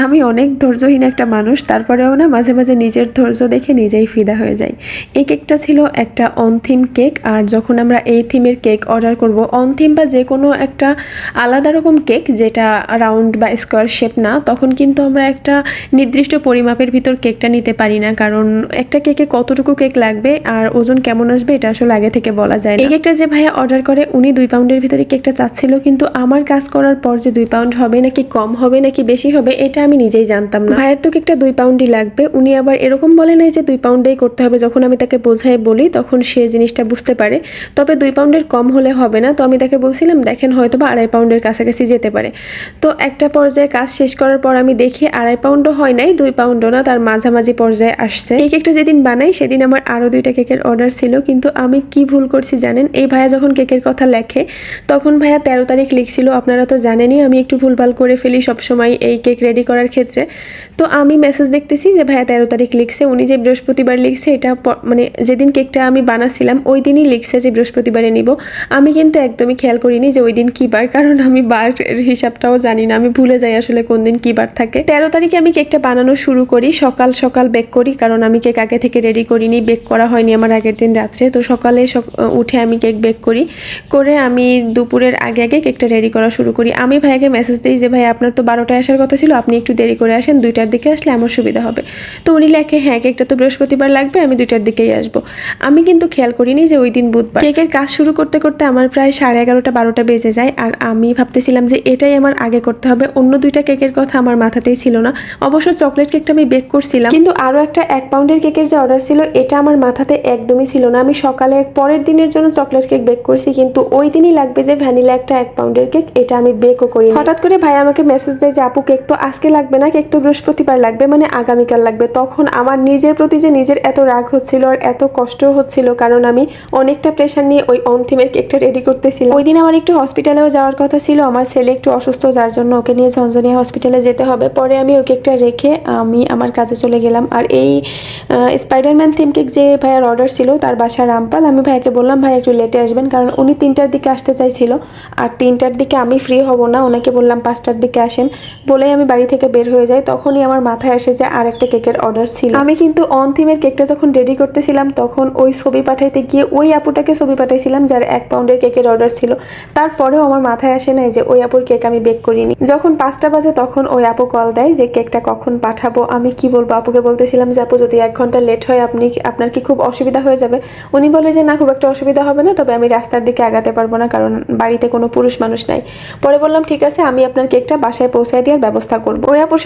আমি অনেক ধৈর্যহীন একটা মানুষ, তারপরেও না মাঝে মাঝে নিজের ধৈর্য দেখে নিজেই ফিদা হয়ে যাই। এই কেকটা ছিল একটা অন থিম কেক, আর যখন আমরা এই থিমের কেক অর্ডার করব, অন থিম বা যে কোনো একটা আলাদা রকম কেক যেটা রাউন্ড বা স্কোয়ার শেপ না, তখন কিন্তু আমরা একটা নির্দিষ্ট পরিমাপের ভিতর কেকটা নিতে পারি না, কারণ একটা কেকে কতটুকু কেক লাগবে আর ওজন কেমন আসবে এটা আসলে আগে থেকে বলা যায় না। এই কেকটা যে ভাইয়া অর্ডার করে উনি 2 পাউন্ডের ভিতরে কেকটা চাচ্ছিল, কিন্তু আমার কাজ করার পর যে 2 পাউন্ড হবে নাকি কম হবে নাকি বেশি হবে এটা আমি নিজেই জানতাম না। ভাইয়ের তো কেকটা 2 পাউন্ডই লাগবে, উনি আবার এরকম বলে নাই যে 2 পাউন্ডেই করতে হবে। যখন আমি তাকে বোঝাই বলি তখন সে জিনিসটা বুঝতে পারে, তবে 2 পাউন্ডের কম হলে হবে না। তো আমি তাকে বলছিলাম দেখেন হয়তো বা 2.5 পাউন্ডের কাছাকাছি যেতে পারে। তো একটা পর্যায়ে কাজ শেষ করার পর আমি দেখি 2.5 পাউন্ডও হয় নাই, 2 পাউন্ডও না, তার মাঝামাঝি পর্যায়ে আসছে। এই কেকটা যেদিন বানাই সেদিন আমার আরও 2টা কেকের অর্ডার ছিল, কিন্তু আমি কি ভুল করছি জানেন? এই ভাইয়া যখন কেকের কথা লেখে তখন ভাইয়া 13 তারিখ লিখছিল। আপনারা তো জানেনই আমি একটু ভুলভাল করে ফেলি সবসময় এই কেক রেডি করার ক্ষেত্রে। তো আমি মেসেজ দেখতেছি যে ভাইয়া 13 তারিখ লিখছে, উনি যে বৃহস্পতিবার লিখছে এটা মানে যেদিন কেকটা আমি বানাচ্ছিলাম ওই দিনই লিখছে যে বৃহস্পতিবারে নিব। আমি কিন্তু একদমই খেয়াল করিনি যে ওই দিন কী বার, কারণ আমি বার হিসাবটাও জানি না, আমি ভুলে যাই আসলে কোন দিন কী বার থাকে। 13 তারিখে আমি কেকটা বানানো শুরু করি, সকাল সকাল বেক করি, কারণ আমি কেক আগে থেকে রেডি করিনি, বেক করা হয়নি আমার আগের দিন রাত্রে। তো সকালে উঠে আমি কেক বেক করি, করে আমি দুপুরের আগে আগে কেকটা রেডি করা শুরু করি। আমি ভাইয়াকে মেসেজ দিই যে ভাই আপনার তো 12টায় আসার কথা ছিল, আপনি একটু দেরি করে আসেন, 2টার দিকে আসলে আমার সুবিধা হবে। তো উনি লেখে হ্যাঁ কেকটা তো বৃহস্পতিবার লাগবে, আমি 2টার দিকেই আসবো। আমি কিন্তু খেয়াল করিনি যে ওই দিন বুধবার। কেকের কাজ শুরু করতে করতে আমার প্রায় 11:30 12টা বেজে যায়, আর আমি ভাবতেছিলাম যে এটাই আমার আগে করতে হবে। অন্য 2টা কেকের কথা আমার মাথাতেই ছিল না। অবশ্য চকলেট কেকটা আমি বেক করছিলাম, কিন্তু আরও একটা 1 পাউন্ডের কেকের যে অর্ডার ছিল এটা আমার মাথাতে একদমই ছিল না। আমি সকালে পরের দিনের জন্য চকলেট কেক বেক করছি, কিন্তু ওই দিনই লাগবে যে ভ্যানিলা একটা 1 পাউন্ডের কেক, এটা আমি বেকও করি। হঠাৎ করে ভাই আমাকে মেসেজ দেয় যে আপু কেক তো আজকে লাগবে না, কেক তো বৃহস্পতিবার লাগবে, মানে আগামীকাল লাগবে। তখন আমার নিজের প্রতি যে নিজের এত রাগ হচ্ছিল আর এত কষ্ট হচ্ছিল, কারণ আমি অনেকটা প্রেশার নিয়ে ওই অন্তিমের কেকটা রেডি করতেছিলাম। ওই দিন আমার একটু হসপিটালেও যাওয়ার কথা ছিল, আমার ছেলে একটু অসুস্থ, যার জন্য ওকে নিয়ে ঝনঝনিয়া হসপিটালে যেতে হবে। পরে আমি ওই কেকটা রেখে আমি আমার কাজে চলে গেলাম। আর এই স্পাইডারম্যান থিম কেক যে ভাইয়ার অর্ডার ছিল তার বাসা রামপাল। আমি ভাইয়াকে বললাম ভাই একটু লেটে আসবেন, কারণ উনি 3টার দিকে আসতে চাইছিল, আর 3টার দিকে আমি ফ্রি হব না। ওনাকে বললাম 5টার দিকে আসেন, বলেই আমি বাড়ি থেকে বের হয়ে যাই। তখনই আমার মাথায় আসে যে আর একটা কেকের অর্ডার ছিল। আমি কিন্তু অন থিমের কেকটা যখন রেডি করতেছিলাম তখন ওই ছবি পাঠাইতে গিয়ে ওই আপুটাকে ছবি পাঠাইছিলাম যার 1 পাউন্ডের কেকের অর্ডার ছিল। তারপরেও আমার মাথায় আসে নাই যে ওই আপুর কেক আমি বেক করিনি। যখন 5টা বাজে তখন ওই আপু কল দেয় যে কেকটা কখন পাঠাবো। আমি কি বলবো, আপুকে বলতেছিলাম যে আপু যদি 1 ঘন্টা লেট হয় আপনার কি খুব অসুবিধা হয়ে যাবে? উনি বলে যে না খুব একটা অসুবিধা হবে না, তবে আমি রাস্তার দিকে আগাতে পারবো না, কারণ বাড়িতে কোনো পুরুষ মানুষ নাই। পরে বললাম ঠিক আছে, আমি আপনার কেকটা বাসায় পৌঁছায় দেওয়ার ব্যবস্থা করবো। ওই আপুর